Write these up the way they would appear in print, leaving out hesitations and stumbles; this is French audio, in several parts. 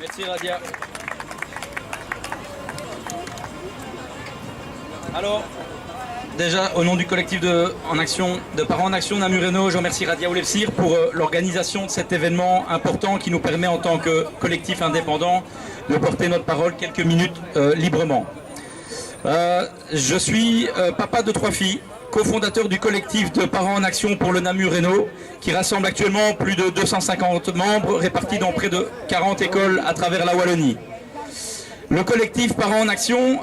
Merci Radia. Alors, déjà, au nom du collectif de Parents en Action Namur-Hainaut, je remercie Radia Oulefsir pour l'organisation de cet événement important qui nous permet en tant que collectif indépendant de porter notre parole quelques minutes librement. Je suis papa de 3 filles, cofondateur du collectif de Parents en Action pour le Namur-Hainaut, qui rassemble actuellement plus de 250 membres répartis dans près de 40 écoles à travers la Wallonie. Le collectif Parents en Action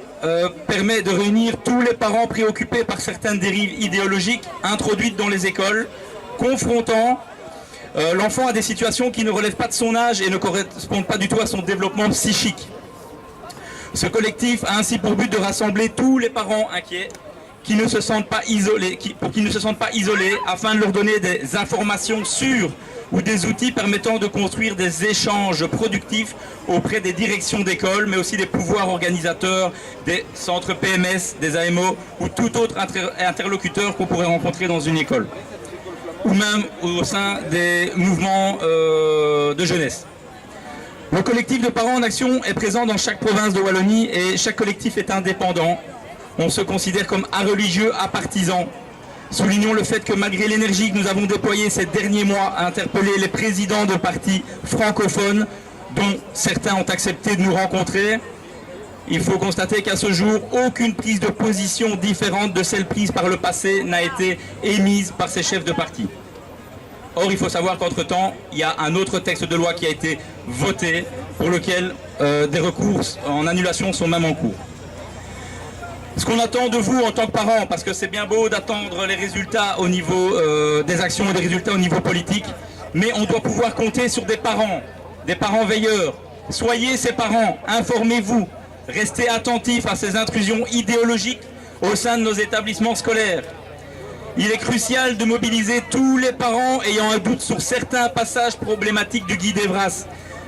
permet de réunir tous les parents préoccupés par certaines dérives idéologiques introduites dans les écoles, confrontant l'enfant à des situations qui ne relèvent pas de son âge et ne correspondent pas du tout à son développement psychique. Ce collectif a ainsi pour but de rassembler tous les parents inquiets qui ne se sentent pas isolés, afin de leur donner des informations sûres ou des outils permettant de construire des échanges productifs auprès des directions d'école, mais aussi des pouvoirs organisateurs, des centres PMS, des AMO ou tout autre interlocuteur qu'on pourrait rencontrer dans une école, ou même au sein des mouvements de jeunesse. Le collectif de Parents en Action est présent dans chaque province de Wallonie et chaque collectif est indépendant. On se considère comme areligieux, apartisan. Soulignons le fait que malgré l'énergie que nous avons déployée ces derniers mois à interpeller les présidents de partis francophones, dont certains ont accepté de nous rencontrer, il faut constater qu'à ce jour, aucune prise de position différente de celle prise par le passé n'a été émise par ces chefs de parti. Or, il faut savoir qu'entre-temps, il y a un autre texte de loi qui a été voté, pour lequel des recours en annulation sont même en cours. Ce qu'on attend de vous en tant que parents, parce que c'est bien beau d'attendre les résultats au niveau des actions et des résultats au niveau politique, mais on doit pouvoir compter sur des parents veilleurs. Soyez ces parents, informez-vous, restez attentifs à ces intrusions idéologiques au sein de nos établissements scolaires. Il est crucial de mobiliser tous les parents ayant un doute sur certains passages problématiques du guide Evras,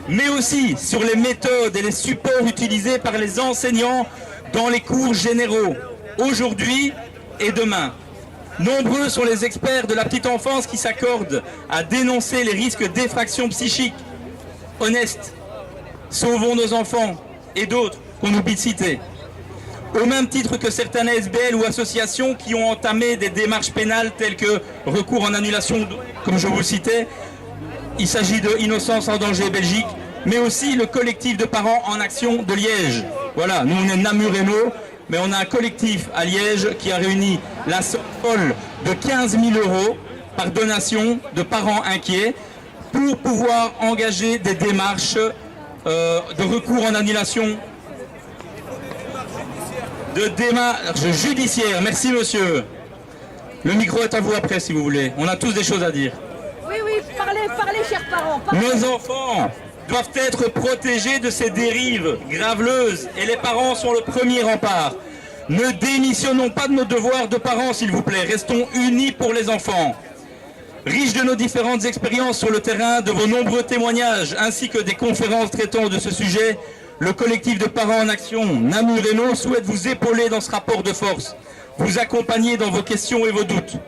mais aussi sur les méthodes et les supports utilisés par les enseignants dans les cours généraux, aujourd'hui et demain. Nombreux sont les experts de la petite enfance qui s'accordent à dénoncer les risques d'effraction psychique. Honestes, sauvons nos enfants et d'autres qu'on oublie de citer. Au même titre que certaines ASBL ou associations qui ont entamé des démarches pénales telles que recours en annulation, comme je vous le citais, il s'agit de Innocence en danger Belgique, mais aussi le collectif de Parents en Action de Liège. Voilà, nous on est Namur-Hainaut, mais on a un collectif à Liège qui a réuni la somme de 15 000 € par donation de parents inquiets pour pouvoir engager des démarches de recours en annulation, de démarches judiciaires. Merci monsieur. Le micro est à vous après si vous voulez. On a tous des choses à dire. Oui, parlez, chers parents. Parlez. Nos enfants doivent être protégés de ces dérives graveleuses et les parents sont le premier rempart. Ne démissionnons pas de nos devoirs de parents, s'il vous plaît. Restons unis pour les enfants. Riche de nos différentes expériences sur le terrain, de vos nombreux témoignages, ainsi que des conférences traitant de ce sujet, le collectif de Parents en Action Namur-Hainaut souhaite vous épauler dans ce rapport de force, vous accompagner dans vos questions et vos doutes.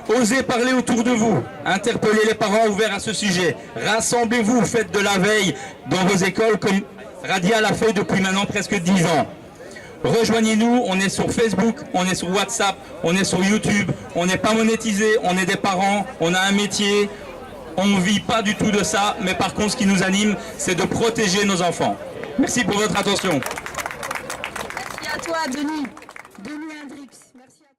Osez parler autour de vous, interpellez les parents ouverts à ce sujet, rassemblez-vous, faites de la veille dans vos écoles comme Radia l'a fait depuis maintenant presque 10 ans. Rejoignez-nous, on est sur Facebook, on est sur WhatsApp, on est sur YouTube, on n'est pas monétisé, on est des parents, on a un métier, on ne vit pas du tout de ça, mais par contre ce qui nous anime, c'est de protéger nos enfants. Merci pour votre attention. Merci à toi, Denis Hendrix. Merci à toi.